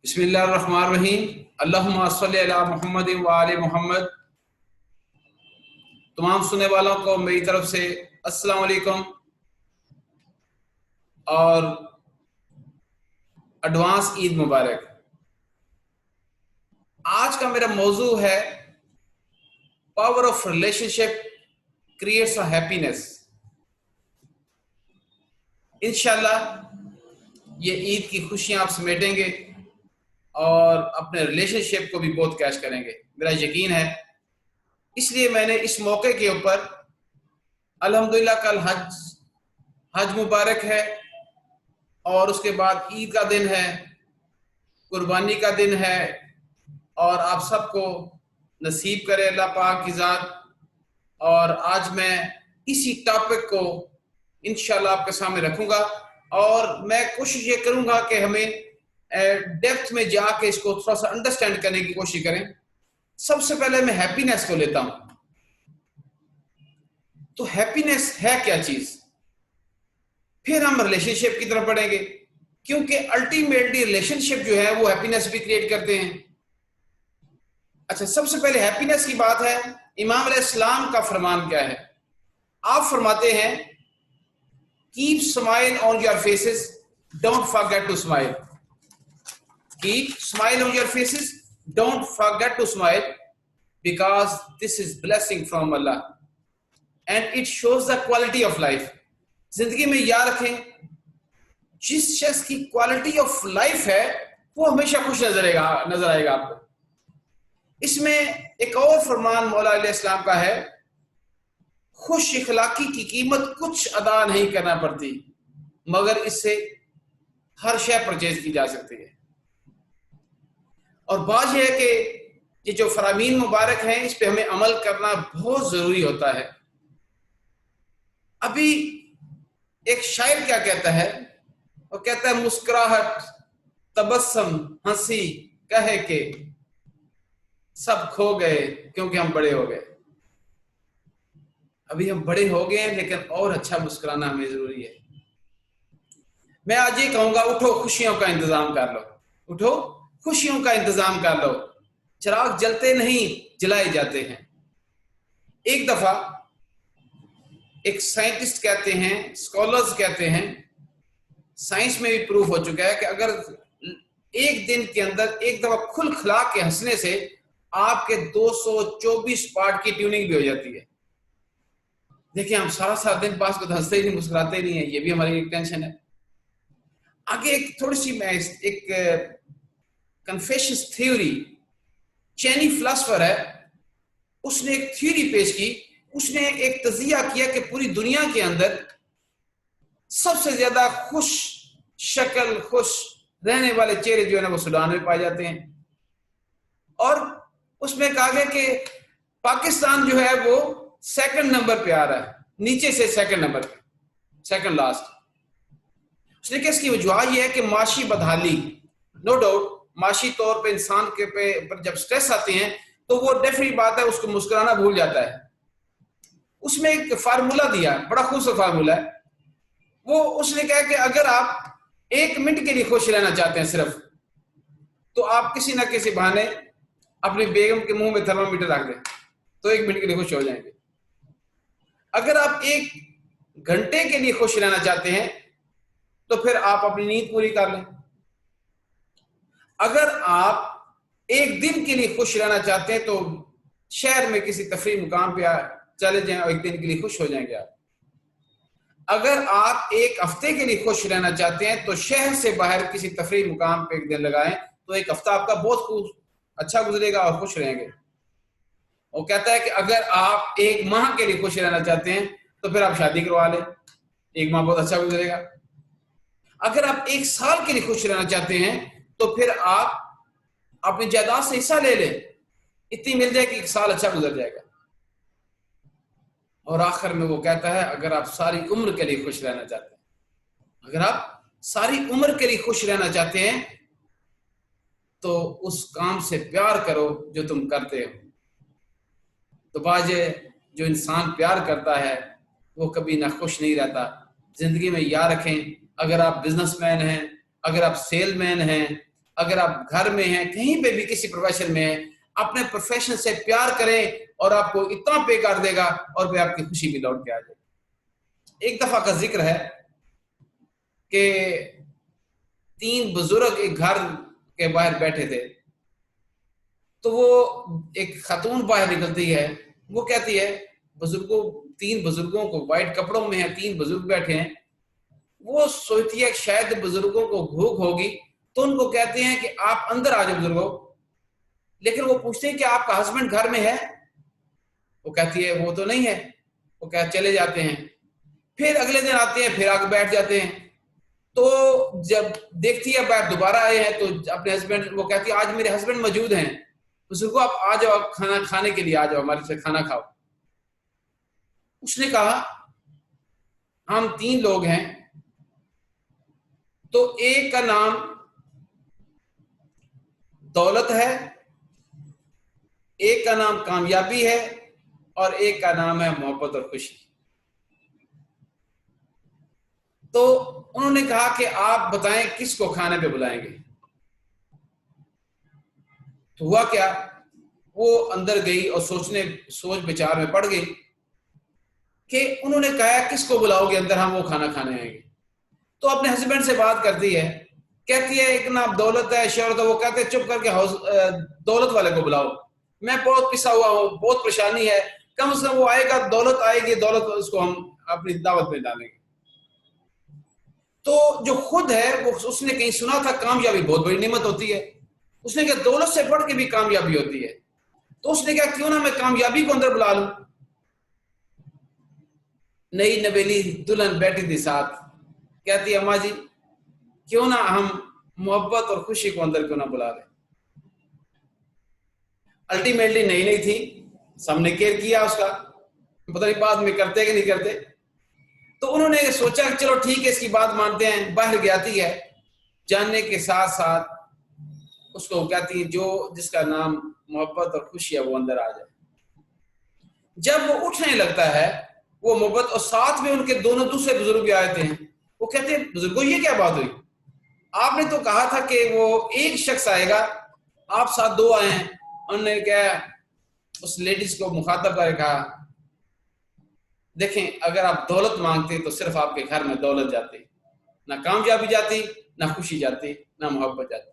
بسم اللہ الرحمن الرحیم۔ اللہم صلی علی محمد و آل محمد۔ تمام سننے والوں کو میری طرف سے السلام علیکم اور ایڈوانس عید مبارک۔ آج کا میرا موضوع ہے power of relation ship creates a happiness. انشاءاللہ یہ عید کی خوشیاں آپ سمیٹیں گے اور اپنے ریلیشن شپ کو بھی بہت کیش کریں گے، میرا یقین ہے۔ اس لیے میں نے اس موقع کے اوپر الحمدللہ کل حج مبارک ہے اور اس کے بعد عید کا دن ہے، قربانی کا دن ہے، اور آپ سب کو نصیب کرے اللہ پاک کی ذات۔ اور آج میں اسی ٹاپک کو انشاءاللہ آپ کے سامنے رکھوں گا اور میں کوشش یہ کروں گا کہ ہمیں ڈیپتھ میں جا کے اس کو تھوڑا سا انڈرسٹینڈ کرنے کی کوشش کریں۔ سب سے پہلے میں ہیپینس کو لیتا ہوں۔ تو ہیپینس ہے کیا چیز، پھر ہم ریلیشن شپ کی طرف بڑھیں گے، کیونکہ الٹیمیٹلی ریلیشن شپ جو ہے وہ ہیپینس بھی کریٹ کرتے ہیں۔ اچھا، سب سے پہلے ہیپینس کی بات ہے، امام علیہ السلام کا فرمان کیا ہے؟ آپ فرماتے ہیں keep smile on your faces, don't forget to smile. Keep smile on your faces, don't forget to smile, because this is blessing from Allah and it shows the quality of life. زندگی میں یاد رکھیں، جس شخص کی quality of life ہے وہ ہمیشہ خوش نظر آئے گا آپ کو۔ اس میں ایک اور فرمان مولا علیہ السلام کا ہے، خوش اخلاقی کی قیمت کچھ ادا نہیں کرنا پڑتی مگر اس سے ہر شے پرچیز کی جا سکتی ہے۔ اور بات یہ ہے کہ یہ جو فرامین مبارک ہیں اس پہ ہمیں عمل کرنا بہت ضروری ہوتا ہے۔ ابھی ایک شاعر کیا کہتا ہے، وہ کہتا ہے مسکراہٹ تبسم ہنسی کہے کہ سب کھو گئے کیونکہ ہم بڑے ہو گئے۔ ابھی ہم بڑے ہو گئے ہیں لیکن اور اچھا مسکرانا ہمیں ضروری ہے۔ میں آج یہ کہوں گا، اٹھو خوشیوں کا انتظام کر لو، اٹھو خوشیوں کا انتظام کر لو۔ چراغ جلتے نہیں جلائے جاتے ہیں۔ ایک دفعہ ایک سائنٹسٹ کہتے ہیں، اسکالرز کہتے ہیں، سائنس میں بھی پروف ہو چکا ہے کہ اگر ایک دن کے اندر ایک دفعہ کھل کھلا کے ہنسنے سے آپ کے 224 پارٹ کی ٹیوننگ بھی ہو جاتی ہے۔ دیکھیں، ہم سارا دن پاس کو ہنستے ہی نہیں، مسکراتے ہی نہیں ہیں، یہ بھی ہماری ایک ٹینشن ہے۔ آگے ایک تھوڑی سی میں ایک کنفیشس تھیوری، چینی فلاسفر ہے، اس نے ایک تھیوری پیش کی۔ اس نے ایک تجزیہ کیا کہ پوری دنیا کے اندر سب سے زیادہ خوش شکل، خوش رہنے والے چہرے جو ہے وہ سوڈان میں پائے جاتے ہیں، اور اس میں کہا گیا کہ پاکستان جو ہے وہ سیکنڈ نمبر پہ آ رہا ہے، نیچے سے سیکنڈ نمبر پہ، سیکنڈ لاسٹ۔ اس نے کہ اس کی وجہ یہ ہے کہ معاشی بدحالی، نو ڈاؤٹ معاشی طور پہ انسان کے پر جب سٹریس آتے ہیں تو وہ ڈیفینیٹ بات ہے اس کو مسکرانا بھول جاتا ہے۔ اس میں ایک فارمولہ دیا، بڑا خوبصورت فارمولہ ہے وہ۔ اس نے کہا کہ اگر آپ 1 منٹ کے لیے خوش رہنا چاہتے ہیں صرف، تو آپ کسی نہ کسی بہانے اپنی بیگم کے منہ میں تھرمامیٹر رکھ دیں تو 1 منٹ کے لیے خوش ہو جائیں گے۔ اگر آپ 1 گھنٹے کے لیے خوش رہنا چاہتے ہیں تو پھر آپ اپنی نیند پوری کر لیں۔ اگر آپ 1 دن کے لیے خوش رہنا چاہتے ہیں تو شہر میں کسی تفریح مقام پہ چلے جائیں اور 1 دن کے لیے خوش ہو جائیں گے آپ۔ اگر آپ 1 ہفتے کے لیے خوش رہنا چاہتے ہیں تو شہر سے باہر کسی تفریح مقام پہ 1 دن لگائیں تو 1 ہفتہ آپ کا بہت اچھا گزرے گا اور خوش رہیں گے۔ وہ کہتا ہے کہ اگر آپ 1 ماہ کے لیے خوش رہنا چاہتے ہیں تو پھر آپ شادی کروا لیں، 1 ماہ بہت اچھا گزرے گا۔ اگر آپ 1 سال کے لیے خوش رہنا چاہتے ہیں تو پھر آپ اپنی جائیداد سے حصہ لے لیں، اتنی مل جائے کہ 1 سال اچھا گزر جائے گا۔ اور آخر میں وہ کہتا ہے اگر آپ ساری عمر کے لیے خوش رہنا چاہتے ہیں، اگر آپ ساری عمر کے لیے خوش رہنا چاہتے ہیں تو اس کام سے پیار کرو جو تم کرتے ہو۔ تو باجے جو انسان پیار کرتا ہے وہ کبھی نہ خوش نہیں رہتا۔ زندگی میں یاد رکھیں، اگر آپ بزنس مین ہیں، اگر آپ سیل مین ہیں، اگر آپ گھر میں ہیں, کہیں پہ بھی کسی پروفیشن میں ہیں, اپنے پروفیشن سے پیار کریں اور آپ کو اتنا پے کر دے گا اور پھر آپ کی خوشی بھی لوٹ کے آ جائے گی. ایک دفعہ کا ذکر ہے کہ 3 بزرگ ایک گھر کے باہر بیٹھے تھے, تو وہ ایک خاتون باہر نکلتی ہے, وہ کہتی ہے بزرگوں 3 بزرگوں کو وائٹ کپڑوں میں ہیں, 3 بزرگ بیٹھے ہیں, وہ سوچتی ہے شاید بزرگوں کو بھوک ہوگی, تو ان کو کہتے ہیں کہ آپ اندر آ جاؤ بزرگوں, لیکن وہ پوچھتے ہیں کہ آپ کا ہسبینڈ گھر میں ہے؟ وہ کہتی ہے وہ تو نہیں ہے. وہ چلے جاتے ہیں. پھر اگلے دن آتے ہیں, پھر آگے بیٹھ جاتے ہیں, تو جب دیکھتی ہے باہر دوبارہ آئے ہیں تو اپنے ہسبینڈ, وہ کہتی ہے آج میرے ہسبینڈ موجود ہیں, بزرگوں آپ آ جاؤ, کھانا کھانے کے لیے آ جاؤ, ہمارے سے کھانا کھاؤ. اس نے کہا ہم 3 لوگ ہیں, تو ایک کا نام دولت ہے, ایک کا نام کامیابی ہے, اور ایک کا نام ہے محبت اور خوشی. تو انہوں نے کہا کہ آپ بتائیں کس کو کھانے پہ بلائیں گے. تو ہوا کیا, وہ اندر گئی اور سوچ بچار میں پڑ گئی کہ انہوں نے کہا کس کو بلاؤ گے اندر, ہم وہ کھانا کھانے آئیں گے. تو اپنے ہسبینڈ سے بات کرتی ہے, کہتی ہے ایک نام دولت ہے, شہرت ہے. وہ کہتے ہیں چپ کر کے دولت والے کو بلاؤ, میں بہت پسا ہوا ہوں, بہت پریشانی ہے, کم از کم وہ آئے گا, دولت آئے گی, دولت اس کو ہم اپنی دعوت میں ڈالیں گے. تو جو خود ہے وہ اس نے کہیں سنا تھا کامیابی بہت بڑی نعمت ہوتی ہے, اس نے کہا دولت سے بڑھ کے بھی کامیابی ہوتی ہے. تو اس نے کہا کیوں نہ میں کامیابی کو اندر بلا لوں. نئی نویلی دلہن بیٹھی تھی ساتھ, کہتی ہے اماں جی کیوں نہ ہم محبت اور خوشی کو اندر کیوں نہ بلا لیں. الٹیمیٹلی نہیں تھی, سب نے کیئر کیا اس کا, پتہ نہیں بعد میں کرتے کہ نہیں کرتے. تو انہوں نے سوچا کہ چلو ٹھیک ہے اس کی بات مانتے ہیں. باہر جاتی ہے, جاننے کے ساتھ ساتھ اس کو کہتی ہے جو جس کا نام محبت اور خوشی ہے وہ اندر آ جائے. جب وہ اٹھنے لگتا ہے وہ محبت, اور ساتھ میں ان کے دونوں دوسرے بزرگ بھی آتے ہیں. وہ کہتے ہیں بزرگوں یہ کیا بات ہوئی, آپ نے تو کہا تھا کہ وہ ایک شخص آئے گا, آپ ساتھ 2 آئے ہیں. انہوں نے کہا اس لیڈیز کو مخاطب کر کہا دیکھیں اگر آپ دولت مانگتے تو صرف آپ کے گھر میں دولت جاتی, نہ کامیابی جاتی, نہ خوشی جاتی, نہ محبت جاتی.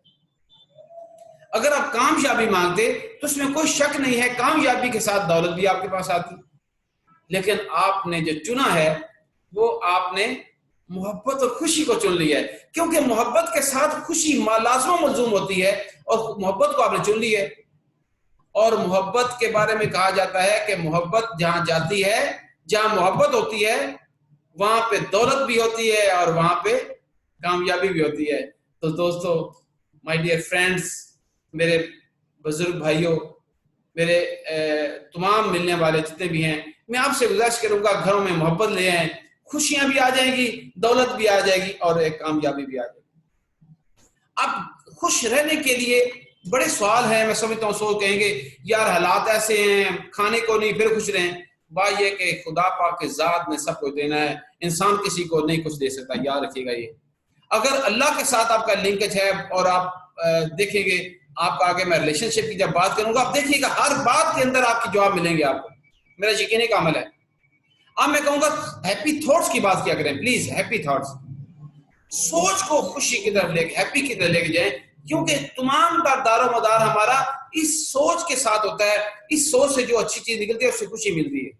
اگر آپ کامیابی مانگتے تو اس میں کوئی شک نہیں ہے کامیابی کے ساتھ دولت بھی آپ کے پاس آتی, لیکن آپ نے جو چنا ہے وہ آپ نے محبت اور خوشی کو چن لیا ہے, کیونکہ محبت کے ساتھ خوشی لازم و ملزوم ہوتی ہے, اور محبت کو آپ نے چن لی ہے. اور محبت کے بارے میں کہا جاتا ہے کہ محبت جہاں جاتی ہے, جہاں محبت ہوتی ہے وہاں پہ دولت بھی ہوتی ہے اور وہاں پہ کامیابی بھی ہوتی ہے. تو دوستو, مائی ڈیئر فرینڈز, میرے بزرگ بھائیوں, میرے تمام ملنے والے جتنے بھی ہیں, میں آپ سے گزارش کروں گا گھروں میں محبت لے آئیں, خوشیاں بھی آ جائیں گی, دولت بھی آ جائے گی, اور ایک کامیابی بھی آ جائے گی. اب خوش رہنے کے لیے بڑے سوال ہیں, میں سمجھتا ہوں سو کہیں گے یار حالات ایسے ہیں, کھانے کو نہیں پھر خوش رہیں. بات یہ کہ خدا پاک کے ذات نے سب کچھ دینا ہے, انسان کسی کو نہیں کچھ دے سکتا, یاد رکھیے گا. یہ اگر اللہ کے ساتھ آپ کا لنکج ہے, اور آپ دیکھیں گے آپ کا آگے میں ریلیشن شپ کی جب بات کروں گا, آپ دیکھیے گا ہر بات کے اندر آپ کے جواب ملیں گے آپ کو, میرا یقین کا عمل ہے. اب میں کہوں گا ہیپی تھاٹس کی بات کیا کریں پلیز, ہیپی تھاٹس, سوچ کو خوشی کی طرف لے کے, ہیپی کی طرف لے کے جائیں, کیونکہ تمام کا دار و مدار ہمارا اس سوچ کے ساتھ ہوتا ہے. اس سوچ سے جو اچھی چیز نکلتی ہے اس سے خوشی ملتی ہے.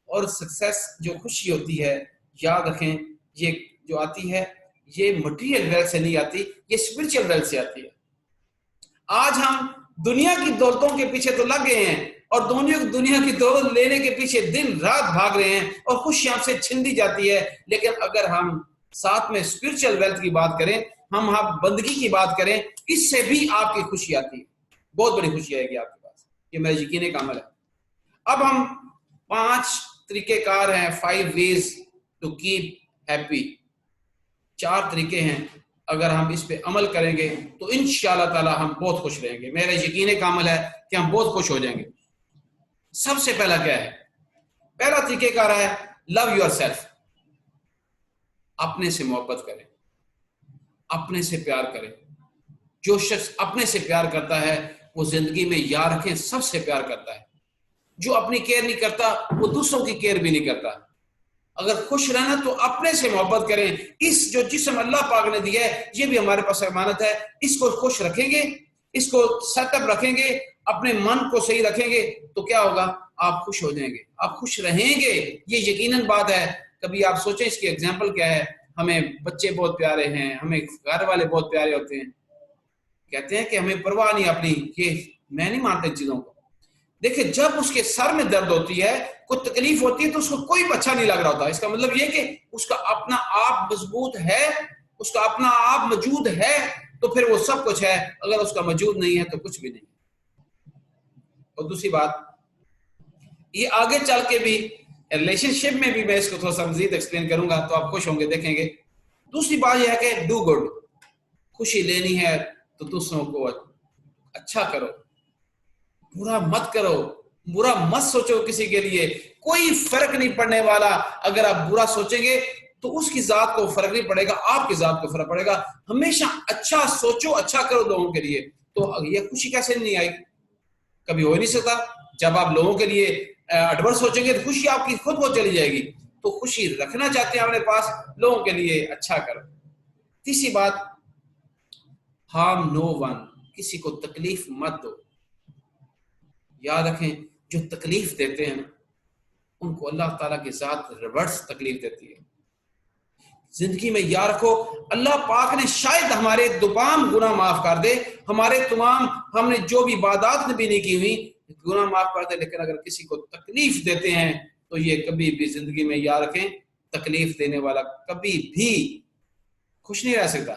اور سکسیس جو خوشی ہوتی ہے, یاد رکھیں یہ جو آتی ہے یہ مٹیریل ویلتھ سے نہیں آتی, یہ اسپرچل ویلتھ سے آتی ہے. آج ہم دنیا کی دولتوں کے پیچھے تو لگ گئے ہیں, اور دنیا کی دولت لینے کے پیچھے دن رات بھاگ رہے ہیں, اور خوشی ہم سے چھن دی جاتی ہے. لیکن اگر ہم ساتھ میں اسپرچل ویلتھ کی بات کریں, ہم بندگی کی بات کریں, اس سے بھی آپ کی خوشی آتی ہے, بہت بڑی خوشی آئے گی آپ کے پاس, یہ میرا یقین کا عمل ہے. اب ہم 5 طریقے کار ہیں, 5 ways to keep happy, 4 طریقے ہیں, اگر ہم اس پہ عمل کریں گے تو انشاءاللہ تعالی ہم بہت خوش رہیں گے. میرا یقین کا عمل ہے کہ ہم بہت خوش ہو جائیں گے. سب سے پہلا کیا ہے, پہلا طریقہ کار ہے لو یور سیلف, اپنے سے محبت کریں, اپنے سے پیار کریں. جو شخص اپنے سے پیار کرتا ہے وہ زندگی میں یاد رکھیں سب سے پیار کرتا ہے. جو اپنی کیئر نہیں کرتا وہ دوسروں کی کیئر بھی نہیں کرتا. اگر خوش رہنا تو اپنے سے محبت کریں. اس جو جسم اللہ پاک نے دیا ہے یہ بھی ہمارے پاس امانت ہے. اس کو خوش رکھیں گے, اس کو سیٹ اپ رکھیں گے, اپنے من کو صحیح رکھیں گے تو کیا ہوگا؟ آپ خوش ہو جائیں گے, آپ خوش رہیں گے. یہ یقیناً بات ہے. کبھی آپ سوچیں اس کی ایگزامپل کیا ہے. ہمیں بچے بہت پیارے ہیں, ہمیں گھر والے بہت پیارے ہوتے ہیں, کہتے ہیں کہ ہمیں پرواہ نہیں اپنی. یہ میں نہیں مانتا ان چیزوں کو. دیکھیں جب اس کے سر میں درد ہوتی ہے, کوئی تکلیف ہوتی ہے تو اس کو کوئی اچھا نہیں لگ رہا ہوتا. اس کا مطلب یہ کہ اس کا اپنا آپ مضبوط ہے, اس کا اپنا آپ موجود ہے تو پھر وہ سب کچھ ہے. اگر اس کا موجود نہیں ہے تو کچھ بھی نہیں. اور دوسری بات, یہ آگے چل کے بھی ریلیشن شپ میں بھی میں اس کو تھوڑا سا مزید ایکسپلین کروں گا تو آپ خوش ہوں گے, دیکھیں گے. دوسری بات یہ ہے کہ ڈو گڈ. خوشی لینی ہے تو دوسروں کو اچھا کرو, برا مت کرو, برا مت سوچو کسی کے لیے. کوئی فرق نہیں پڑنے والا. اگر آپ برا سوچیں گے تو اس کی ذات کو فرق نہیں پڑے گا, آپ کی ذات کو فرق پڑے گا. ہمیشہ اچھا سوچو, اچھا کرو لوگوں کے لیے. تو یہ خوشی کیسے نہیں آئے گی؟ کبھی ہو نہیں سکتا. جب آپ لوگوں کے لیے ایڈورس سوچیں گے تو خوشی آپ کی خود وہ چلی جائے گی. تو خوشی رکھنا چاہتے ہیں اپنے پاس, لوگوں کے لیے اچھا کرو. تیسری بات, ہارم نو ون. کسی کو تکلیف مت دو. یاد رکھیں جو تکلیف دیتے ہیں ان کو اللہ تعالیٰ کی ذات ریورس تکلیف دیتی ہے. زندگی میں یاد رکھو اللہ پاک نے شاید ہمارے تمام گناہ معاف کر دے, ہمارے تمام ہم نے جو بھی عبادات بھی نہیں کی ہوئی گناہ معاف کر دے, لیکن اگر کسی کو تکلیف دیتے ہیں تو یہ کبھی بھی زندگی میں یاد رکھیں تکلیف دینے والا کبھی بھی خوش نہیں رہ سکتا.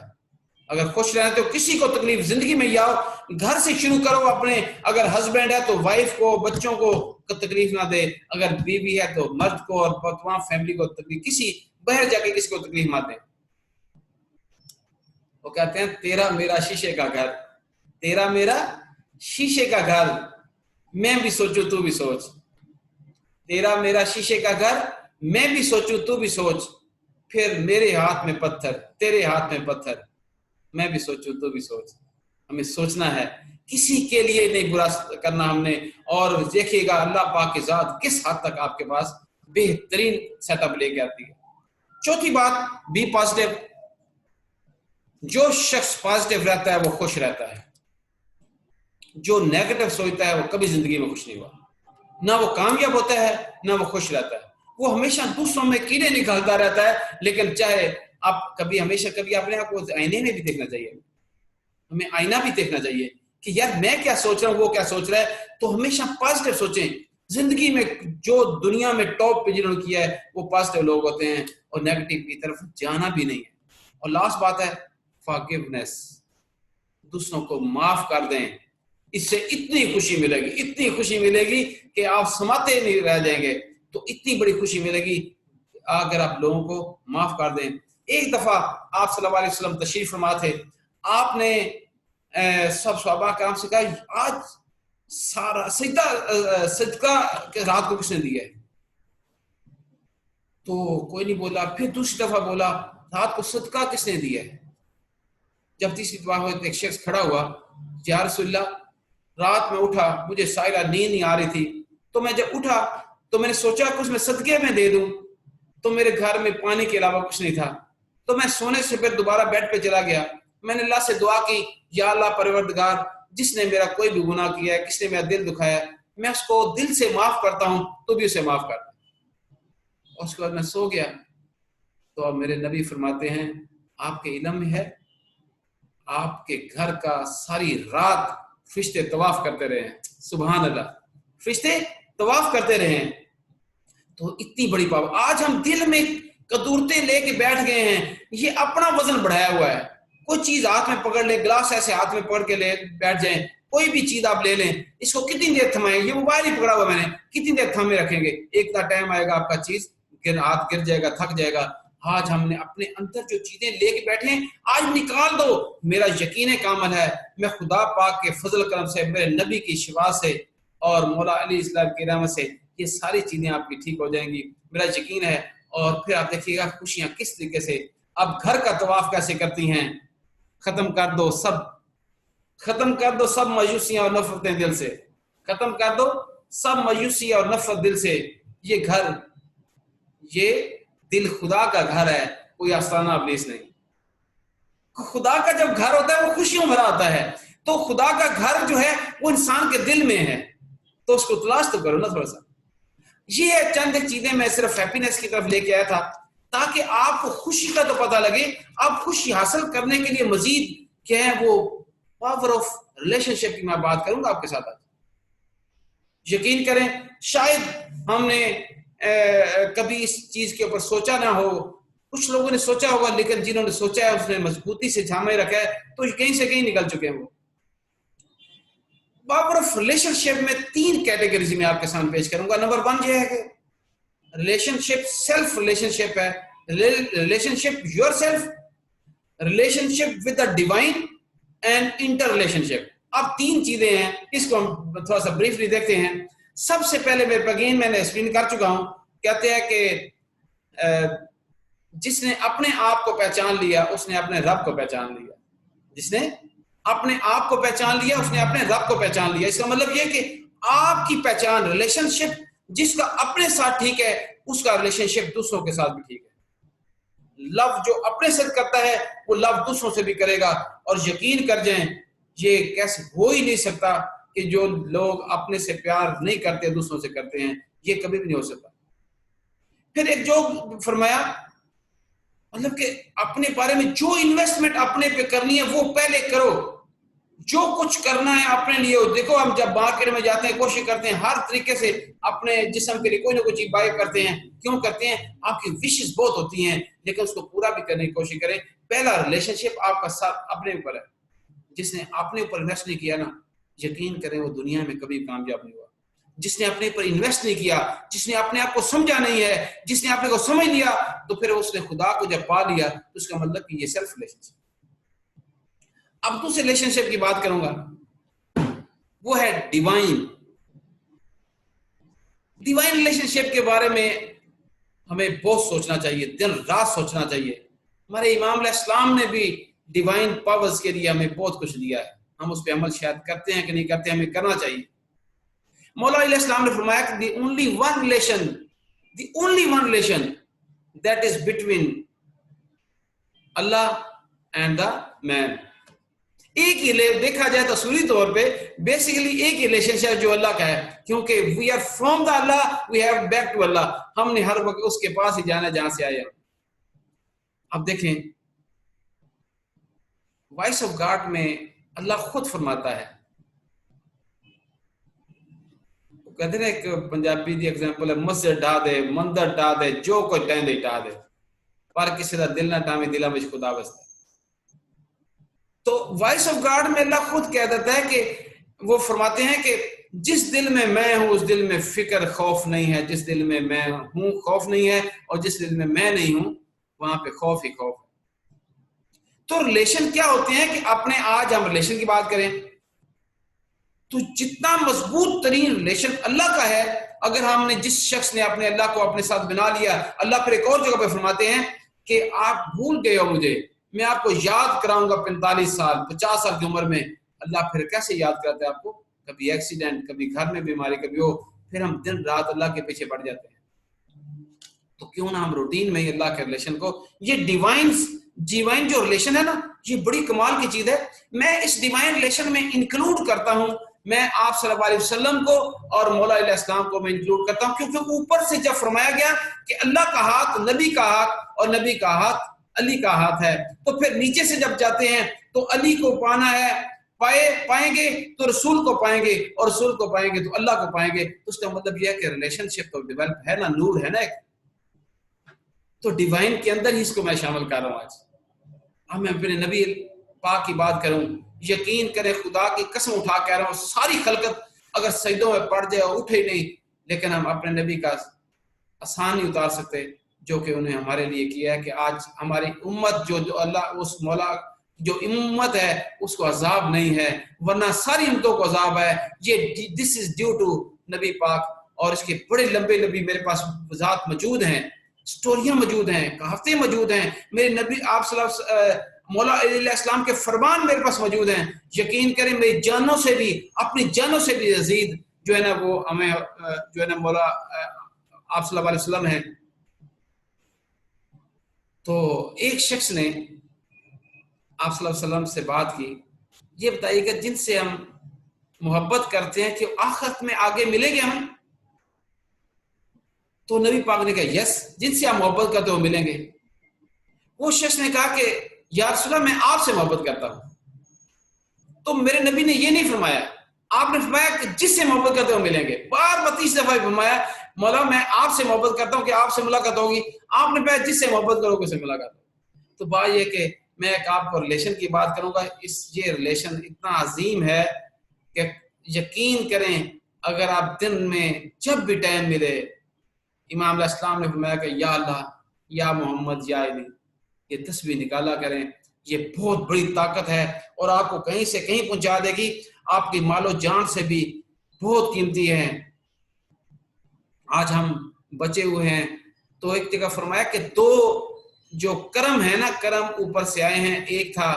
اگر خوش رہے تو کسی کو تکلیف زندگی میں یا گھر سے شروع کرو اپنے. اگر ہسبینڈ ہے تو وائف کو, بچوں کو تکلیف نہ دے. اگر بیوی ہے تو مرد کو اور تمام فیملی کو تکلیف, کسی باہر جا کے کسی کو تکلیف مت دے. وہ کہتے ہیں تیرا میرا شیشے کا گھر, تیرا میرا شیشے کا گھر, میں بھی سوچوں تو بھی سوچ. تیرا میرا شیشے کا گھر, میں بھی سوچوں تو بھی سوچ. پھر میرے ہاتھ میں پتھر, تیرے ہاتھ میں پتھر, میں بھی سوچوں تو بھی سوچ. ہمیں سوچنا ہے, کسی کے لیے نہیں برا کرنا ہم نے. اور دیکھیے گا اللہ پاک کی ذات کس حد تک آپ کے پاس بہترین سیٹ اپ لے کے آتی ہے. چوتھی بات, بی پازیٹیو. جو شخص پازیٹیو رہتا ہے وہ خوش رہتا ہے. جو نیگیٹو سوچتا ہے وہ کبھی زندگی میں خوش نہیں ہوا. نہ وہ کامیاب ہوتا ہے نہ وہ خوش رہتا ہے. وہ ہمیشہ دوسروں میں کیڑے نکالتا رہتا ہے. لیکن چاہے آپ کبھی ہمیشہ کبھی اپنے آپ کو آئینے میں بھی دیکھنا چاہیے. ہمیں آئینہ بھی دیکھنا چاہیے کہ یار میں کیا سوچ رہا ہوں, وہ کیا سوچ رہا ہے. تو ہمیشہ پازیٹیو سوچیں. زندگی میں جو دنیا میں ٹاپ پہ جنہوں نے کیا ہے وہ پازیٹیو لوگ ہوتے ہیں, اور نیگیٹو کی طرف جانا بھی نہیں ہے. اور لاسٹ بات ہے فارگیونیس. دوسروں کو معاف کر دیں. اس سے اتنی خوشی ملے گی, اتنی خوشی ملے گی کہ آپ سماتے نہیں رہ جائیں گے. تو اتنی بڑی خوشی ملے گی اگر آپ لوگوں کو معاف کر دیں. ایک دفعہ آپ صلی اللہ علیہ وسلم تشریف فرما تھے. آپ نے سب صحابہ کرام سے کہا آج سارا صدقہ رات کو کس نے دیا ہے؟ تو کوئی نہیں بولا. پھر دوسری دفعہ بولا رات کو صدقہ کس نے دیا ہے؟ جب تیسری دفعہ ہوئی تو ایک شخص کھڑا ہوا, یا رسول اللہ رات میں اٹھا, مجھے سائرہ نیند نہیں آ رہی تھی, تو میں جب اٹھا تو میں نے سوچا کچھ میں صدقے میں دے دوں, تو میرے گھر میں پانی کے علاوہ کچھ نہیں تھا. تو میں سونے سے پھر دوبارہ بیڈ پہ چلا گیا. میں نے اللہ سے دعا کی, یا اللہ پروردگار جس نے میرا کوئی بھی گناہ کیا ہے, کس نے میرا دل دکھایا ہے, میں اس کو دل سے معاف کرتا ہوں, تو بھی اسے معاف کر. اور اس کے بعد میں سو گیا. تو اب میرے نبی فرماتے ہیں آپ کے علم میں ہے آپ کے گھر کا ساری رات فرشتے طواف کرتے رہے ہیں. سبحان اللہ, فرشتے طواف کرتے رہے ہیں. تو اتنی بڑی پاور. آج ہم دل میں قدورتیں لے کے بیٹھ گئے ہیں, یہ اپنا وزن بڑھایا ہوا ہے. کوئی چیز ہاتھ میں پکڑ لے, گلاس ایسے ہاتھ میں پکڑ کے لے بیٹھ جائیں, کوئی بھی چیز آپ لے لیں, اس کو کتنی دیر تھمائیں. یہ موبائل ہی پکڑا ہوا میں نے, کتنی دیر تھامے رکھیں گے؟ ایک تا ٹائم آئے گا آپ کا چیز ہاتھ گر جائے گا, تھک جائے گا. آج ہم نے اپنے اندر جو چیزیں لے کے بیٹھے ہیں آج نکال دو. میرا یقین کامل ہے میں خدا پاک کے فضل کرم سے, میرے نبی کی شفا سے اور مولا علی اسلام کی رحمت سے یہ ساری چیزیں آپ کی ٹھیک ہو جائیں گی, میرا یقین ہے. اور پھر آپ دیکھیے گا خوشیاں کس طریقے سے. اب گھر کا طواف کیسے کرتی ہیں, ختم کر دو سب ختم کر دو سب مایوسیاں اور نفرتیں دل سے، ختم کر دو سب مایوسی اور نفرت دل سے. یہ گھر، یہ دل خدا کا گھر ہے، کوئی آستانہ ابلیس نہیں. خدا کا جب گھر ہوتا ہے وہ خوشیوں بھرا ہوتا ہے، تو خدا کا گھر جو ہے وہ انسان کے دل میں ہے، تو اس کو تلاش تو کرو نا تھوڑا سا. یہ چند ایک چیزیں میں صرف ہیپینس کی طرف لے کے آیا تھا تاکہ آپ کو خوشی کا تو پتہ لگے. آپ خوشی حاصل کرنے کے لیے مزید کیا ہے وہ پاور آف ریلیشن شپ کی میں بات کروں گا آپ کے ساتھ. یقین کریں شاید ہم نے کبھی اس چیز کے اوپر سوچا نہ ہو، کچھ لوگوں نے سوچا ہوگا، لیکن جنہوں نے سوچا ہے اس نے مضبوطی سے تھامے رکھا ہے تو کہیں سے کہیں نکل چکے ہیں. وہ پاور آف ریلیشن شپ میں 3 کیٹیگریز میں آپ کے سامنے پیش کروں گا. نمبر 1 یہ ہے کہ relationship self relationship ہے، relationship yourself, relationship with the divine and interrelationship. اب 3 چیزیں ہیں، اس کو ہم تھوڑا سا بریفلی دیکھتے ہیں. سب سے پہلے میں نے ایکسپلین کر چکا ہوں، کہتے ہیں کہ جس نے اپنے آپ کو پہچان لیا اس نے اپنے رب کو پہچان لیا. جس نے اپنے آپ کو پہچان لیا اس نے اپنے رب کو پہچان لیا. اس کا مطلب یہ کہ آپ کی پہچان ریلیشن شپ جس کا اپنے ساتھ ٹھیک ہے اس کا ریلیشن شپ دوسروں کے ساتھ بھی ٹھیک ہے. لو جو اپنے سے کرتا ہے وہ لو دوسروں سے بھی کرے گا. اور یقین کر جائیں یہ کیسے ہو ہی نہیں سکتا کہ جو لوگ اپنے سے پیار نہیں کرتے دوسروں سے کرتے ہیں، یہ کبھی بھی نہیں ہو سکتا. پھر ایک جو فرمایا مطلب کہ اپنے بارے میں جو انویسٹمنٹ اپنے پہ کرنی ہے وہ پہلے کرو. جو کچھ کرنا ہے اپنے لیے. دیکھو ہم جب مارکیٹ میں جاتے ہیں کوشش کرتے ہیں ہر طریقے سے اپنے جسم کے لیے کوئی نہ کوئی چیز بائی کرتے ہیں. کیوں کرتے ہیں؟ آپ کی وشز بہت ہوتی ہیں لیکن اس کو پورا بھی کرنے کی کوشش کریں. پہلا ریلیشن شپ آپ کا ساتھ اپنے اوپر ہے. جس نے اپنے اوپر انویسٹ نہیں کیا نا، یقین کریں وہ دنیا میں کبھی کامیاب نہیں ہوا. جس نے اپنے پر انویسٹ نہیں کیا، جس نے اپنے آپ کو سمجھا نہیں ہے، جس نے اپنے کو سمجھ لیا تو پھر اس نے خدا کو جب پا لیا تو اس کا مطلب کہ یہ سیلف ریلیشن شپ. اب دوسرے ریلیشن شپ کی بات کروں گا، وہ ہے ڈیوائن. ڈیوائن ریلیشن شپ کے بارے میں ہمیں بہت سوچنا چاہیے، دن رات سوچنا چاہیے. ہمارے امام علیہ السلام نے بھی ڈیوائن پاورز کے لیے ہمیں بہت کچھ دیا ہے. ہم اس پہ عمل شاید کرتے ہیں کہ نہیں کرتے، ہمیں کرنا چاہیے. مولا علیہ السلام نے فرمایا کہ the only one relation that is between Allah and the man. ایک ہی دیکھا جائے تو تصویری طور پہ بیسیکلی ایک ہی ریلیشن شپ جو اللہ کا ہے، کیونکہ we are from the Allah, we have back to Allah. ہم نے ہر وقت اس کے پاس ہی جانا جہاں سے آیا. اب دیکھیں وائس آف گاڈ میں اللہ خود فرماتا ہے، کہتے ہیں ایک پنجابی دی ایگزامپل ہے، مسجد ڈا دے مندر ڈا دے جو کوئی ٹہندے ڈا دے پر کسی دا دل نہ ٹاویں دلاں وچ خدا وستا. تو وائس آف گاڈ میں اللہ خود کہہ دیتا ہے کہ وہ فرماتے ہیں کہ جس دل میں میں ہوں اس دل میں فکر خوف نہیں ہے، جس دل میں میں ہوں خوف نہیں ہے، اور جس دل میں نہیں ہوں وہاں پہ خوف ہی خوف ہے. تو ریلیشن کیا ہوتے ہیں کہ اپنے آج ہم ریلیشن کی بات کریں تو جتنا مضبوط ترین ریلیشن اللہ کا ہے، اگر ہم نے جس شخص نے اپنے اللہ کو اپنے ساتھ بنا لیا، اللہ پھر ایک اور جگہ پہ فرماتے ہیں کہ آپ بھول گئے ہو مجھے، میں آپ کو یاد کراؤں گا 45 سال 50 سال کی عمر میں. اللہ پھر کیسے یاد کرتا ہے آپ کو؟ کبھی ایکسیڈنٹ، کبھی گھر میں بیماری، کبھی ہو، پھر ہم دن رات اللہ کے پیچھے پڑ جاتے ہیں. تو کیوں نہ ہم روٹین میں ہی اللہ کے ریلیشن کو، یہ ڈیوائن جو ریلیشن ہے نا، یہ بڑی کمال کی چیز ہے. میں اس ڈیوائن ریلیشن میں انکلوڈ کرتا ہوں، میں آپ صلی اللہ علیہ وسلم کو اور مولا علیہ السلام کو میں انکلوڈ کرتا ہوں، کیونکہ اوپر سے جب فرمایا گیا کہ اللہ کا ہاتھ نبی کا ہاتھ اور نبی کا ہاتھ علی کا ہاتھ ہے، تو پھر نیچے سے جب جاتے ہیں تو علی کو پانا ہے، پائیں گے تو رسول کو پائیں گے، اور رسول کو پائیں گے تو اللہ کو پائیں گے. تو اس کا مطلب یہ ہے کہ ریلیشن شپ تو ڈیولپ ہے نا، نور ہے نا ایک. تو ڈیوائن کے اندر ہی اس کو میں شامل کر رہا ہوں. آج اب میں اپنے نبی پاک کی بات کروں، یقین کرے خدا کی قسم اٹھا کہہ رہا ہوں، ساری خلقت اگر سجدوں میں پڑ جائے اور اٹھے ہی نہیں، لیکن ہم اپنے نبی کا آسان نہیں اتار سکتے جو کہ انہیں ہمارے لیے کیا ہے. کہ آج ہماری امت جو اللہ اس مولا جو امت ہے اس کو عذاب نہیں ہے، ورنہ ساری امتوں کو عذاب ہے. یہ دس از ڈیو ٹو نبی پاک. اور اس کے بڑے لمبے میرے پاس وضاحت موجود ہیں، سٹوریاں موجود ہیں، کہاوتیں موجود ہیں. میرے نبی آپ صلی اللہ مولا علیہ السلام کے فرمان میرے پاس موجود ہیں، یقین کریں میری جانوں سے بھی، اپنی جانوں سے بھی عزیز جو ہے نا وہ ہمیں جو ہے نا مولا آپ صلی اللہ علیہ وسلم ہے۔ تو ایک شخص نے آپ صلی اللہ علیہ وسلم سے بات کی، یہ بتائیے کہ جن سے ہم محبت کرتے ہیں کہ آخرت میں آگے ملیں گے ہم؟ تو نبی پاک نے کہا یس، جن سے آپ محبت کرتے ہو ملیں گے۔ وہ شخص نے کہا کہ یا رسول اللہ میں آپ سے محبت کرتا ہوں۔ تو میرے نبی نے یہ نہیں فرمایا، آپ نے فرمایا کہ جس سے محبت کرتے ہو ملیں گے۔ بار 32 دفعہ فرمایا مولا میں آپ سے محبت کرتا ہوں کہ آپ سے ملاقات ہوگی، آپ نے فرمایا جس سے محبت کرو گے اس سے ملاقات ہوگی۔ تو بات یہ کہ میں ایک آپ کو ریلیشن کی بات کروں گا، یہ ریلیشن اتنا عظیم ہے کہ یقین کریں اگر آپ دن میں جب بھی ٹائم ملے، امام علیہ السلام نے فرمایا کہ یا اللہ یا محمد یا علی، یہ تسبیح نکالا کریں، یہ بہت بڑی طاقت ہے اور آپ کو کہیں سے کہیں پہنچا دے گی، آپ کی مال و جان سے بھی بہت قیمتی ہے۔ آج ہم بچے ہوئے ہیں تو ایک جگہ فرمایا کہ دو جو کرم ہے نا، کرم اوپر سے آئے ہیں، ایک تھا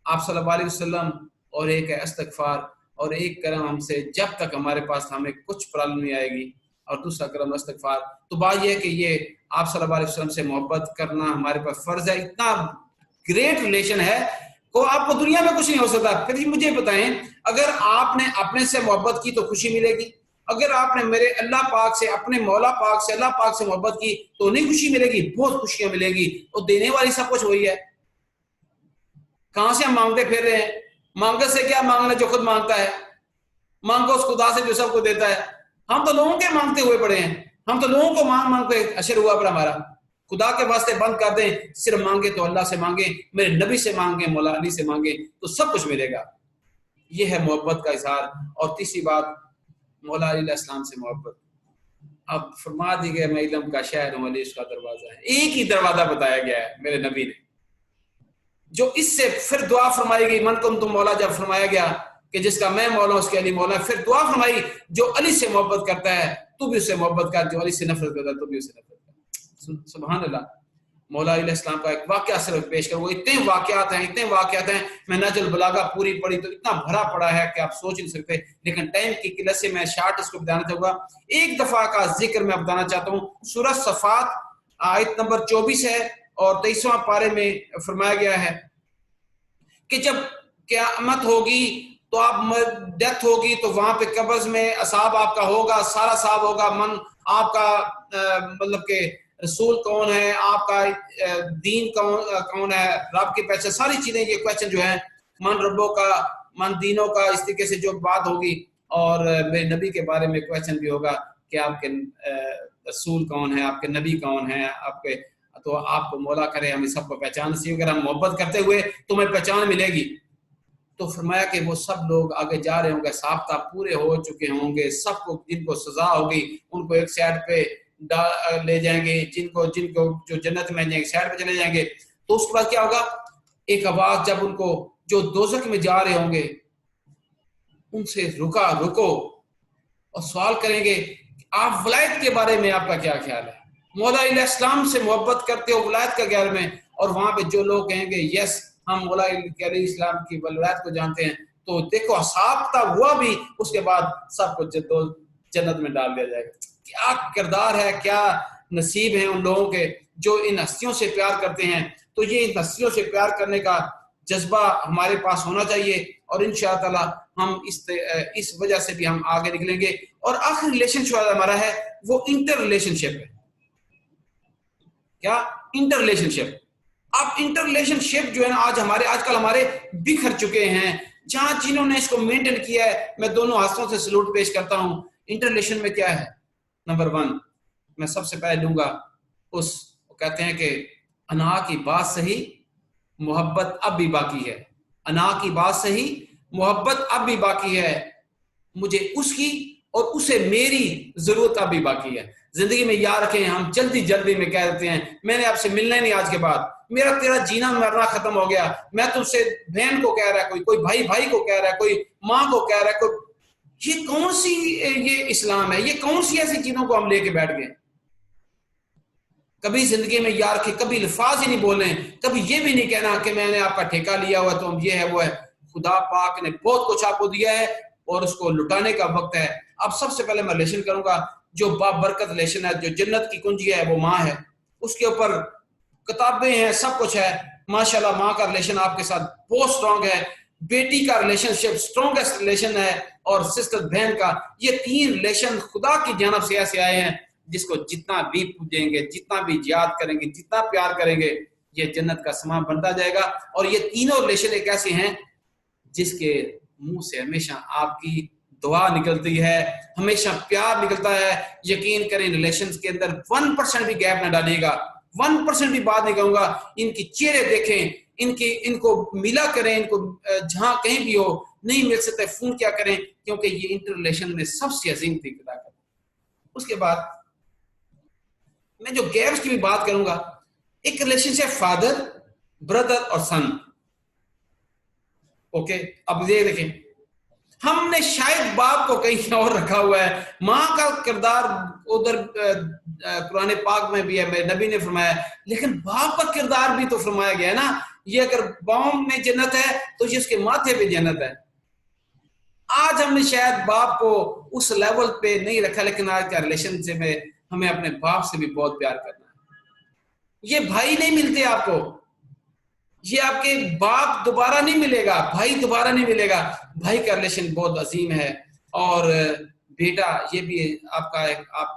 آپ صلی اللہ علیہ وسلم اور ایک ہے استغفار، اور ایک کرم ہم سے جب تک ہمارے پاس ہمیں کچھ پرابلم نہیں آئے گی، اور دوسرا کرم استغفار۔ تو بات یہ ہے کہ یہ آپ صلی اللہ علیہ وسلم سے محبت کرنا ہمارے پاس فرض ہے، اتنا گریٹ ریلیشن ہے کو آپ کو دنیا میں کچھ نہیں ہو سکتا۔ پھر مجھے بتائیں اگر آپ نے اپنے سے محبت کی تو خوشی ملے گی، اگر آپ نے میرے اللہ پاک سے، اپنے مولا پاک سے، اللہ پاک سے محبت کی تو نہیں خوشی ملے گی، بہت خوشیاں ملے گی، اور دینے والی سب کچھ وہی ہے۔ کہاں سے ہم مانگتے پھر رہے ہیں؟ مانگنے سے کیا مانگنا جو خود مانگتا ہے، مانگو اس خدا سے جو سب کو دیتا ہے۔ ہم تو لوگوں کے مانگتے ہوئے پڑے ہیں، ہم تو لوگوں کو مانگ مانگ کے اشر ہوا پر ہمارا۔ خدا کے واسطے بند کر دیں، صرف مانگے تو اللہ سے مانگیں، میرے نبی سے مانگیں، مولا علی سے مانگیں تو سب کچھ ملے گا۔ یہ ہے محبت کا اظہار۔ اور تیسری بات مولا علیہ السلام سے محبت۔ اب فرما دی گیا میں علم کا شہر ہوں، علی اس کا دروازہ ہے، ایک ہی دروازہ بتایا گیا ہے میرے نبی نے، جو اس سے پھر دعا فرمائی گئی من کن تم مولا، جب فرمایا گیا کہ جس کا میں مولا اس کے علی مولا، پھر دعا فرمائی جو علی سے محبت کرتا ہے تو بھی اس سے محبت کر، جو علی سے نفرت کرتا ہے تو بھی اس سے نفرت کر۔ سبحان اللہ۔ مولا علیہ السلام کا ایک واقعہ صرف پیش کروں، اتنے واقعات ہیں، میں نہج البلاغہ پوری پڑھی تو اتنا بھرا پڑا ہے کہ آپ سوچ نہیں سکتے، لیکن ٹائم کی قلت سے میں شارٹ اس کو بتانا چاہوں گا۔ ایک دفعہ کا ذکر میں بتانا چاہتا ہوں، سورہ صفات آیت نمبر 24 ہے اور 23واں پارے میں فرمایا گیا ہے کہ جب قیامت ہوگی تو آپ ڈیتھ ہوگی تو وہاں پہ قبر میں اصحاب آپ کا ہوگا، سارا صاحب ہوگا، من آپ کا مطلب کہ رسول کون ہے، آپ کا دین کون ہے، رب کی پہچان، ساری چیزیں یہ کویسچن جو ہیں من ربوں کا، من دینوں کا، اس طریقے سے جو بات ہوگی، اور میرے نبی کے بارے میں کویسچن بھی ہوگا کہ آپ کے رسول کون ہے، آپ کے نبی کون ہیں، آپ کے، تو آپ کو مولا کرے ہمیں سب کو پہچان سی، اگر ہم محبت کرتے ہوئے تو ہمیں پہچان ملے گی۔ تو فرمایا کہ وہ سب لوگ آگے جا رہے ہوں گے، ضابطہ پورے ہو چکے ہوں گے، سب کو جن کو سزا ہوگی ان کو ایک سائڈ پہ لے جائیں گے، جن کو جو جنت میں جائیں گے سائڈ پہ چلے جائیں گے۔ تو اس کے بعد کیا ہوگا، ایک آواز جب ان کو جو دوزخ میں جا رہے ہوں گے ان سے رکو اور سوال کریں گے آپ ولایت کے بارے میں آپ کا کیا خیال ہے، مولا علیہ السلام سے محبت کرتے ہو ولایت کے بارے میں، اور وہاں پہ جو لوگ کہیں گے یس ہم مولا علیہ السلام کی ولایت کو جانتے ہیں، تو دیکھو ثابتہ ہوا بھی، اس کے بعد سب کو جنت میں ڈال دیا جائے گا۔ کیا کردار ہے، کیا نصیب ہیں ان لوگوں کے جو ان ہستیوں سے پیار کرتے ہیں۔ تو یہ ان ہستیوں سے پیار کرنے کا جذبہ ہمارے پاس ہونا چاہیے، اور انشاءاللہ ہم اس وجہ سے بھی ہم آگے نکلیں گے۔ اور آخری ریلیشن شپ ہمارا ہے وہ انٹر ریلیشن شپ ہے۔ کیا؟ انٹر ریلیشن شپ۔ اب انٹر ریلیشن شپ جو ہے نا آج کل ہمارے بکھر چکے ہیں، جہاں جنہوں نے اس کو مینٹین کیا ہے میں دونوں ہاتھوں سے سلوٹ پیش کرتا ہوں۔ انٹر ریلیشن میں کیا ہے؟ نمبر 1 میں سب سے پہلے لوں گا وہ کہتے ہیں کہ انا کی بات صحیح محبت اب بھی باقی ہے، انا کی بات صحیح محبت اب بھی باقی ہے، مجھے اس کی اور اسے میری ضرورت اب بھی باقی ہے۔ زندگی میں یاد رکھیں ہم جلدی میں کہہ دیتے ہیں میں نے آپ سے ملنا ہی نہیں آج کے بعد، میرا تیرا جینا مرنا ختم ہو گیا، میں تم سے بہن کو کہہ رہا ہے، کوئی بھائی کو کہہ رہا ہے، کوئی ماں کو کہہ رہا ہے، کوئی، یہ کون سی یہ اسلام ہے، یہ کون سی ایسی چیزوں کو ہم لے کے بیٹھ گئے۔ کبھی زندگی میں یار کے کبھی الفاظ ہی نہیں بولنے, کبھی یہ بھی نہیں کہنا کہ میں نے آپ کا ٹھیکہ لیا ہوا تو یہ ہے وہ ہے. خدا پاک نے بہت کچھ آپ کو دیا ہے اور اس کو لٹانے کا وقت ہے. اب سب سے پہلے میں ریلیشن کروں گا جو بابرکت ریلیشن ہے, جو جنت کی کنجی ہے وہ ماں ہے. اس کے اوپر کتابیں ہیں, سب کچھ ہے ماشاءاللہ. ماں کا ریلیشن آپ کے ساتھ بہت سٹرونگ ہے, بیٹی کا ریلیشن شپ سٹرونگسٹ ریلیشن ہے, اور سسٹر بہن کا. یہ 3 ریلیشن خدا کی جانب سے ایسے آئے ہیں جس کو جتنا بھی پوجیں گے, جتنا بھی یاد کریں گے, جتنا پیار کریں گے, یہ جنت کا سامان بنتا جائے گا. اور یہ تینوں ریلیشن ایک ایسے ہیں جس کے منہ سے ہمیشہ آپ کی دعا نکلتی ہے, ہمیشہ پیار نکلتا ہے. یقین کریں ریلیشنز کے اندر 1% بھی گیپ نہ ڈالیے گا, 1% بھی بات نہیں کہوں گا. ان کی چہرے دیکھیں, ان کو ملا کریں, ان کو جہاں کہیں بھی ہو نہیں مل سکتے فون کیا کریں, کیونکہ یہ انٹر ریلیشن میں سب سے عظیم تھی خدا کا. اس کے بعد میں جو گیپس کی بھی بات کروں گا, ایک ریلیشن شپ فادر بردر اور سن. اوکے, اب یہ دیکھیں, ہم نے شاید باپ کو کہیں اور رکھا ہوا ہے, ماں کا کردار ادھر قرآن پاک میں بھی ہے, نبی نے فرمایا, لیکن باپ کا کردار بھی تو فرمایا گیا ہے نا. یہ اگر باؤں میں جنت ہے تو یہ اس کے ماتھے پہ جنت ہے. آج ہم نے شاید باپ کو اس لیول پہ نہیں رکھا, لیکن آج کا ریلیشن سے میں ہمیں اپنے باپ سے بھی بہت پیار کرنا ہے. یہ بھائی نہیں ملتے آپ کو, یہ آپ کے باپ دوبارہ نہیں ملے گا, بھائی دوبارہ نہیں ملے گا. بھائی کا ریلیشن بہت عظیم ہے. اور بیٹا یہ بھی آپ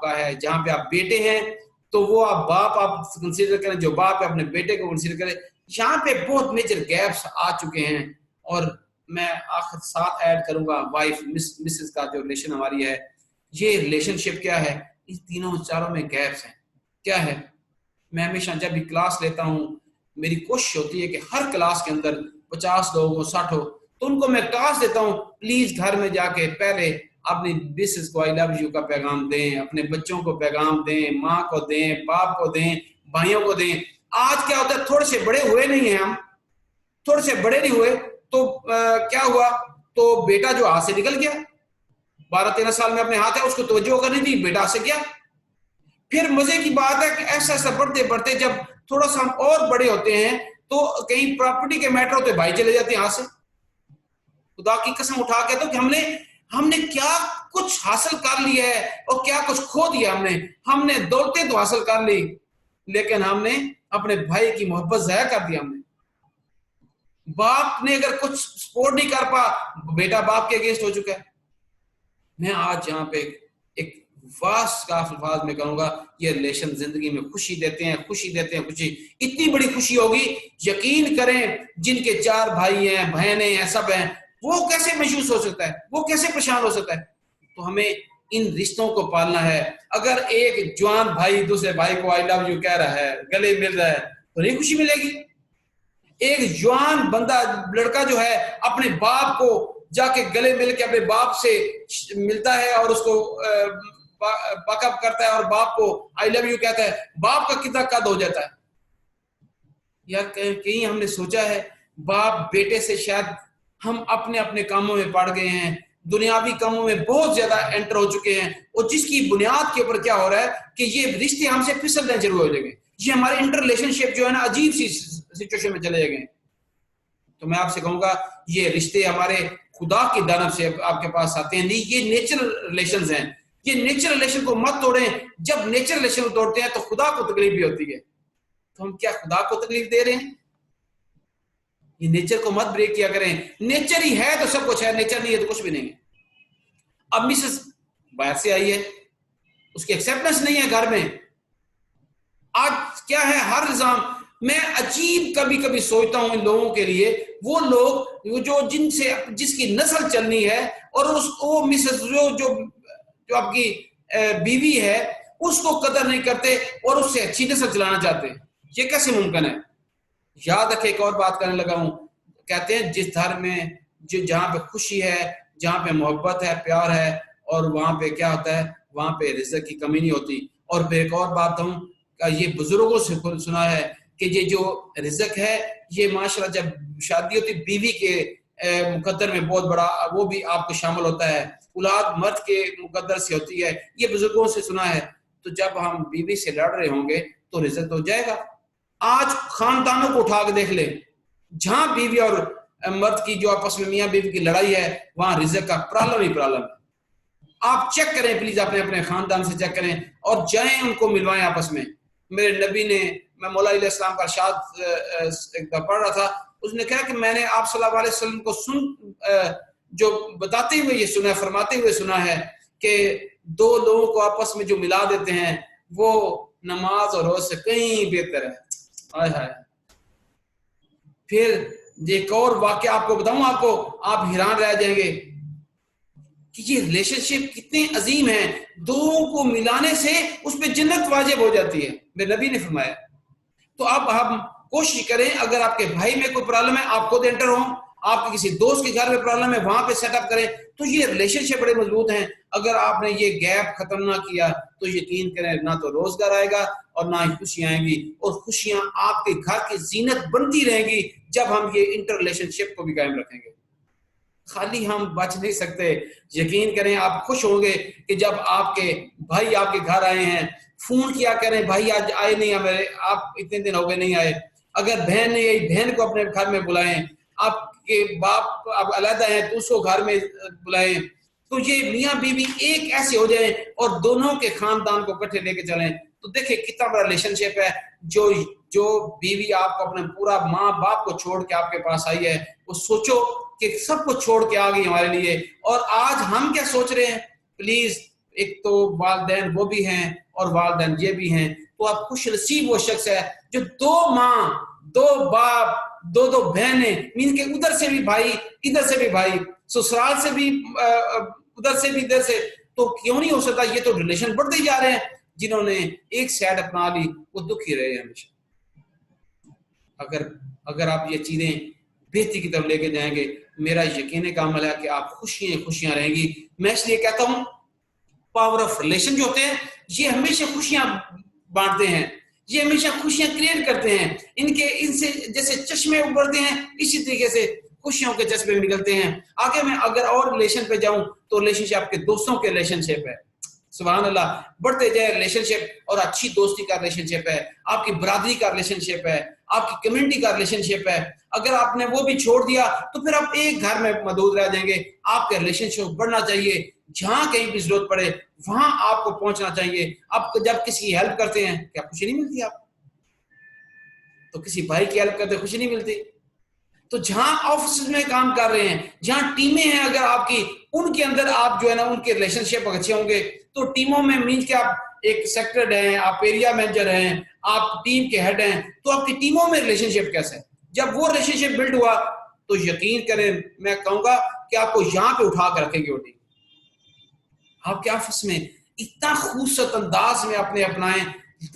کا ہے, جہاں پہ آپ بیٹے ہیں تو وہ آپ باپ آپ کنسیڈر کریں, جو باپ ہے اپنے بیٹے کو کنسیڈر کریں. یہاں پہ بہت میجر گیپس آ چکے ہیں. اور میں آخر ساتھ ایڈ کروں گا وائف مسز کا جو ریلیشن ہماری ہے. یہ ریلیشن شپ کیا ہے, اس تینوں چاروں میں گیپس ہیں. کیا ہے, میں ہمیشہ جب بھی کلاس لیتا ہوں میری کوشش ہوتی ہے کہ ہر کلاس کے اندر 50 لوگ ہو 60 ہو, تو ان کو میں ٹاسک دیتا ہوں, پلیز گھر میں جا کے پہلے اپنی مسز کو آئی لو یو کا پیغام دیں, اپنے بچوں کو پیغام دیں, ماں کو دیں, باپ کو دیں, بھائیوں کو دیں. آج کیا ہوتا ہے, تھوڑے سے بڑے ہوئے نہیں ہیں, ہم تھوڑے سے بڑے نہیں ہوئے تو کیا ہوا, تو بیٹا جو ہاتھ سے نکل گیا, 12-13 سال میں اپنے ہاتھ ہے, اس کو توجہ کرنی تھی, بیٹا ہاتھ سے گیا. پھر مزے کی بات ہے کہ ایسا ایسا بڑھتے بڑھتے جب تھوڑا سا ہم اور بڑے ہوتے ہیں تو کہیں پراپرٹی کے میٹر ہوتے بھائی چلے جاتے ہیں ہاتھ سے. خدا کی قسم اٹھا کے تو کہ ہم نے کیا کچھ حاصل کر لیا ہے اور کیا کچھ کھو دیا. ہم نے دولتیں تو حاصل کر لی, لیکن ہم نے اپنے بھائی کی محبت ضائع کر دی. ہم نے باپ نے اگر کچھ سپورٹ نہیں کر پا, بیٹا باپ کے اگینسٹ ہو چکا ہے. میں آج یہاں پہ ایک واسٹ کا الفاظ میں کہوں گا, یہ ریلیشن زندگی میں خوشی دیتے ہیں, خوشی دیتے ہیں, خوشی. اتنی بڑی خوشی ہوگی, یقین کریں جن کے 4 بھائی ہیں, بہنیں ہیں, سب ہیں, وہ کیسے محسوس ہو سکتا ہے, وہ کیسے پریشان ہو سکتا ہے. تو ہمیں ان رشتوں کو پالنا ہے. اگر ایک جوان بھائی دوسرے بھائی کو آئی لو یو کہہ رہا ہے, گلے مل رہا ہے, تو نہیں خوشی ملے گی. ایک جوان بندہ لڑکا جو ہے اپنے باپ کو جا کے گلے مل کے اپنے باپ سے ملتا ہے اور اس کو پک اپ کرتا ہے اور باپ کو آئی لو یو کہتا ہے, باپ کا کتنا قد ہو جاتا ہے. یا کہیں ہم نے سوچا ہے باپ بیٹے سے شاید ہم اپنے کاموں میں پڑ گئے ہیں, دنیاوی کاموں میں بہت زیادہ انٹر ہو چکے ہیں, اور جس کی بنیاد کے اوپر کیا ہو رہا ہے کہ یہ رشتے ہم سے پھسلنے شروع ہو جائیں گے. یہ ہمارے انٹر ریلیشن شپ جو ہے نا عجیب سی سچویشن میں چلے گئے. تو میں آپ سے کہوں گا یہ رشتے ہمارے خدا کی جانب سے آپ کے پاس آتے ہیں, نہیں یہ نیچرل ریلیشنز ہیں. یہ نیچرل ریلیشن کو مت توڑیں. جب نیچرل ریلیشن کو توڑتے ہیں تو خدا کو تکلیف بھی ہوتی ہے. تو ہم کیا خدا کو تکلیف دے رہے ہیں؟ یہ نیچر کو مت بریک کیا کریں. نیچر ہی ہے تو سب کچھ ہے, نیچر نہیں ہے تو کچھ بھی نہیں ہے. اب مسز باہر سے آئی ہے, اس کی ایکسیپٹنس نہیں ہے گھر میں. آج کیا ہے ہر نظام میں عجیب کبھی کبھی سوچتا ہوں ان لوگوں کے لیے, وہ لوگ جو جس کی نسل چلنی ہے اور وہ مسز جو آپ کی بیوی ہے اس کو قدر نہیں کرتے اور اس سے اچھی نسل چلانا چاہتے ہیں. یہ کیسے ممکن ہے؟ یاد رکھے, ایک اور بات کرنے لگا ہوں, کہتے ہیں جس گھر میں جہاں پہ خوشی ہے, جہاں پہ محبت ہے, پیار ہے, اور وہاں پہ کیا ہوتا ہے, وہاں پہ رزق کی کمی نہیں ہوتی. اور پھر ایک اور بات ہوں, یہ بزرگوں سے سنا ہے کہ یہ جو رزق ہے یہ ماشاءاللہ جب شادی ہوتی بیوی کے مقدر میں بہت بڑا وہ بھی آپ کو شامل ہوتا ہے, اولاد مرد کے مقدر سے ہوتی ہے. یہ بزرگوں سے سنا ہے. تو جب ہم بیوی سے لڑ رہے ہوں گے تو رزق تو جائے گا. آج خاندانوں کو اٹھا کے دیکھ لیں, جہاں بیوی اور مرد کی جو آپس میں میاں بیوی کی لڑائی ہے وہاں رزق کا پرابلم ہی پرابلم ہے. آپ چیک کریں پلیز, اپنے خاندان سے چیک کریں اور جائیں ان کو ملوائیں آپس میں. میرے نبی نے, میں مولا علیہ السلام کا ارشاد ایک دفعہ پڑھ رہا تھا, اس نے کہا کہ میں نے آپ صلی اللہ علیہ وسلم کو جو بتاتے ہوئے یہ سنا, فرماتے ہوئے سنا ہے کہ دو لوگوں کو آپس میں جو ملا دیتے ہیں وہ نماز اور روزے سے کہیں بہتر ہے. ہائے ہائے. پھر ایک اور واقعہ آپ کو بتاؤں, آپ حیران رہ جائیں گے کہ یہ ریلیشن شپ کتنے عظیم ہیں. دو کو ملانے سے اس پہ جنت واجب ہو جاتی ہے, میرے نبی نے فرمایا. تو اب ہم کوشش کریں, اگر آپ کے بھائی میں کوئی پرابلم ہے آپ خود انٹر ہوں, آپ کے کسی دوست کے گھر میں پرابلم ہے وہاں پہ سیٹ اپ کریں, تو یہ ریلیشن شپ بڑے مضبوط ہیں. اگر آپ نے یہ گیپ ختم نہ کیا تو یقین کریں نہ تو روزگار آئے گا اور نہ ہی خوشیاں آئیں گی, اور خوشیاں آپ کے گھر کی زینت بنتی رہیں گی جب ہم یہ انٹر ریلیشن شپ کو بھی قائم رکھیں گے. خالی ہم بچ نہیں سکتے. یقین کریں آپ خوش ہوں گے کہ جب آپ کے بھائی آپ کے گھر آئے ہیں, فون کیا کریں بھائی آج آئے نہیں, ہمارے آپ اتنے دن ہو گئے نہیں آئے. اگر بہن نہیں آئی بہن کو اپنے گھر میں بلائیں, آپ کے باپ آپ علیحدہ ہیں تو اس کو گھر میں بلائیں. تو یہ میاں بیوی ایک ایسے ہو جائیں اور دونوں کے خاندان کو اکٹھے لے کے چلیں, تو دیکھیں کتنا بڑا ریلیشن شپ ہے. جو بیوی آپ کو اپنے پورا ماں باپ کو چھوڑ کے آپ کے پاس آئی ہے, وہ سوچو کہ سب کو چھوڑ کے آ گئی ہمارے لیے. اور آج ہم کیا سوچ رہے ہیں, پلیز ایک تو والدین وہ بھی ہیں اور والدین یہ بھی ہیں, تو آپ خوش نصیب وہ شخص ہے جو دو ماں دو باپ دو بہنیں, مین کے ادھر سے بھی بھائی ادھر سے بھی بھائی, سسرال سے بھی ادھر سے بھی ادھر سے. تو کیوں نہیں ہو سکتا؟ یہ تو ریلیشن بڑھتے جا رہے ہیں. جنہوں نے ایک سائڈ اپنا لی وہ دکھی رہے ہیں ہمیشہ. اگر آپ یہ چیزیں بہتری کی طرف لے کے جائیں گے, میرا یقین کا عمل ہے کہ آپ خوشیاں رہیں گی. میں اس لیے کہتا ہوں پاور آف ریلیشن جو ہوتے ہیں یہ ہمیشہ خوشیاں بانٹتے ہیں, یہ ہمیشہ خوشیاں کریٹ کرتے ہیں. ان سے جیسے چشمے ابھرتے ہیں اسی طریقے سے خوشیوں کے چشمے بھی نکلتے ہیں. آگے میں اگر اور ریلیشن پہ جاؤں تو ریلیشن شپ آپ کے دوستوں کے ریلیشن شپ ہے, سبحان اللہ, بڑھتے جائے ریلیشن شپ, اور اچھی دوستی کا ریلیشن شپ ہے, آپ کی برادری کا ریلیشن شپ ہے, آپ کی کمیونٹی کا ریلیشن شپ ہے. اگر آپ نے وہ بھی چھوڑ دیا تو پھر آپ ایک گھر میں محدود رہ جائیں گے. آپ کے ریلیشن شپ بڑھنا چاہیے, جہاں کہیں بھی ضرورت پڑے وہاں آپ کو پہنچنا چاہیے. آپ جب کسی کی ہیلپ کرتے ہیں کیا خوشی نہیں ملتی؟ آپ تو کسی بھائی کی ہیلپ کرتے خوشی نہیں ملتی؟ تو جہاں آفس میں کام کر رہے ہیں, جہاں ٹیمیں ہیں اگر آپ کی, ان کے اندر آپ جو ہے نا ان کے ریلیشن شپ اچھے ہوں گے. تو ٹیموں میں مینس کہ آپ ایک سیکٹر ہیں, آپ ایریا مینیجر ہیں, آپ ٹیم کے ہیڈ ہیں, تو آپ کی ٹیموں میں ریلیشن شپ کیسا ہے؟ جب وہ ریلیشن شپ بلڈ ہوا تو یقین کریں میں کہوں گا کہ آپ کو یہاں پہ اٹھا کر رکھیں گے وہ ٹیم. آپ کے آفس میں اتنا خوبصورت انداز میں اپنے اپنائیں,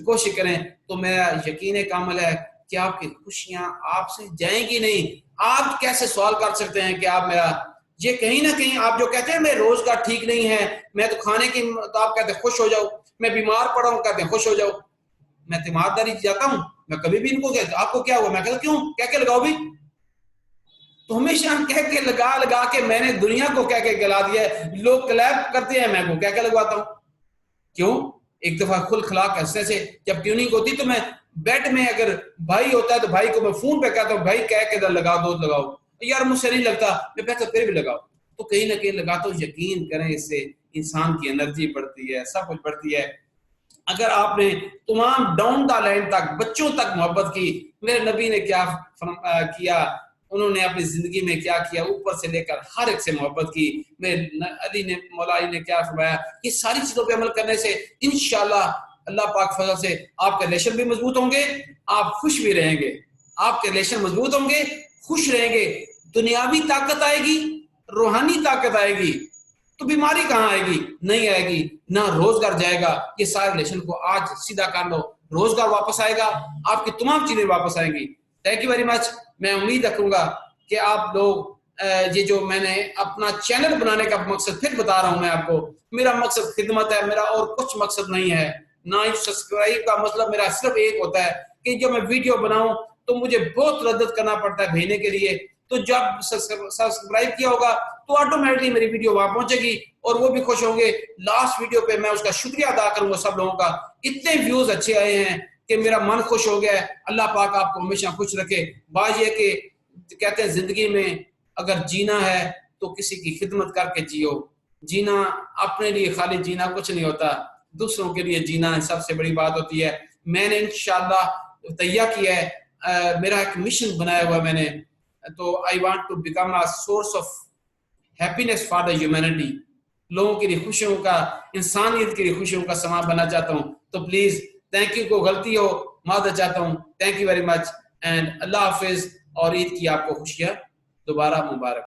کوشش کریں, تو میرا یقین کا عمل ہے کہ آپ کی خوشیاں آپ سے جائیں گی نہیں. آپ کیسے سوال کر سکتے ہیں کہ آپ میرا یہ کہیں نہ کہیں آپ جو کہتے ہیں میں روزگار ٹھیک نہیں ہے, میں تو کھانے کی, تو آپ کہتے ہیں خوش ہو جاؤ. میں بیمار پڑا ہوں کہتے ہیں خوش ہو جاؤ. میں تیمارداری جاتا ہوں, میں کبھی بھی ان کو کہتا آپ کو کیا ہوا, میں کہتا کیوں کہہ کے لگاؤ بھی. تو ہمیشہ ہم کہہ کے لگا کے میں نے دنیا کو کہہ کے گلا دیا ہے. لوگ کلیپ کرتے ہیں, میں کو کہہ کے لگواتا ہوں. کیوں؟ ایک دفعہ خل خلاق حصے سے جب ٹیوننگ ہوتی تو میں بیٹ میں اگر بھائی ہوتا ہے تو بھائی کو میں فون پہ کہتا ہوں بھائی کہہ کے لگاؤ, دودھ لگاؤ. یار مجھ سے نہیں لگتا, میں کہتا پھر بھی لگاؤ. تو کہیں نہ کہیں لگاتا ہوں. یقین کریں اس سے انسان کی انرجی بڑھتی ہے, سب کچھ بڑھتی ہے. اگر آپ نے تمام ڈاؤن دا لائن تک بچوں تک محبت کی, میرے نبی نے کیا کیا, انہوں نے اپنی زندگی میں کیا کیا, اوپر سے لے کر ہر ایک سے محبت کی. مولا علی نے کیا فرمایا, یہ ساری چیزوں پہ عمل کرنے سے انشاءاللہ اللہ پاک فضل سے آپ کے ریلیشن بھی مضبوط ہوں گے, آپ خوش بھی رہیں گے. آپ کے ریلیشن مضبوط ہوں گے, خوش رہیں گے, دنیاوی طاقت آئے گی, روحانی طاقت آئے گی, تو بیماری کہاں آئے گی؟ نہیں آئے گی. نہ روزگار جائے گا. یہ سارے ریلیشن کو آج سیدھا کر لو, روزگار واپس آئے گا, آپ کی تمام چیزیں واپس آئیں گی. تھینک یو ویری مچ. میں امید رکھوں گا کہ آپ لوگ یہ جو میں نے اپنا چینل بنانے کا مقصد پھر بتا رہا ہوں میں آپ کو, میرا مقصد خدمت ہے, میرا اور کچھ مقصد نہیں ہے. نہ ہی سبسکرائب کا مطلب میرا صرف ایک ہوتا ہے کہ جو میں ویڈیو بناؤں تو مجھے بہت ردت کرنا پڑتا ہے بھیجنے کے لیے, تو جب سبسکرائب کیا ہوگا تو آٹومیٹکلی میری ویڈیو وہاں پہنچے گی اور وہ بھی خوش ہوں گے. لاسٹ ویڈیو پہ میں اس کا شکریہ ادا کروں گا سب لوگوں کا. اتنے ویوز اچھے آئے ہیں کہ میرا من خوش ہو گیا ہے. اللہ پاک آپ کو ہمیشہ خوش رکھے. بات یہ کہ کہتے ہیں زندگی میں اگر جینا ہے تو کسی کی خدمت کر کے جیو. جینا اپنے لیے خالی جینا کچھ نہیں ہوتا, دوسروں کے لیے جینا سب سے بڑی بات ہوتی ہے. میں نے انشاءاللہ تیہ کیا ہے, میرا ایک مشن بنایا ہوا ہے میں نے, تو I want to become a source of happiness for the humanity. لوگوں کے لیے خوشیوں کا, انسانیت کے لیے خوشیوں کا سامان بننا چاہتا ہوں. تو پلیز تھینک یو, کو غلطی ہو معذرت چاہتا ہوں. Thank you very much and اللہ حافظ, اور عید کی آپ کو خوشیاں دوبارہ مبارک.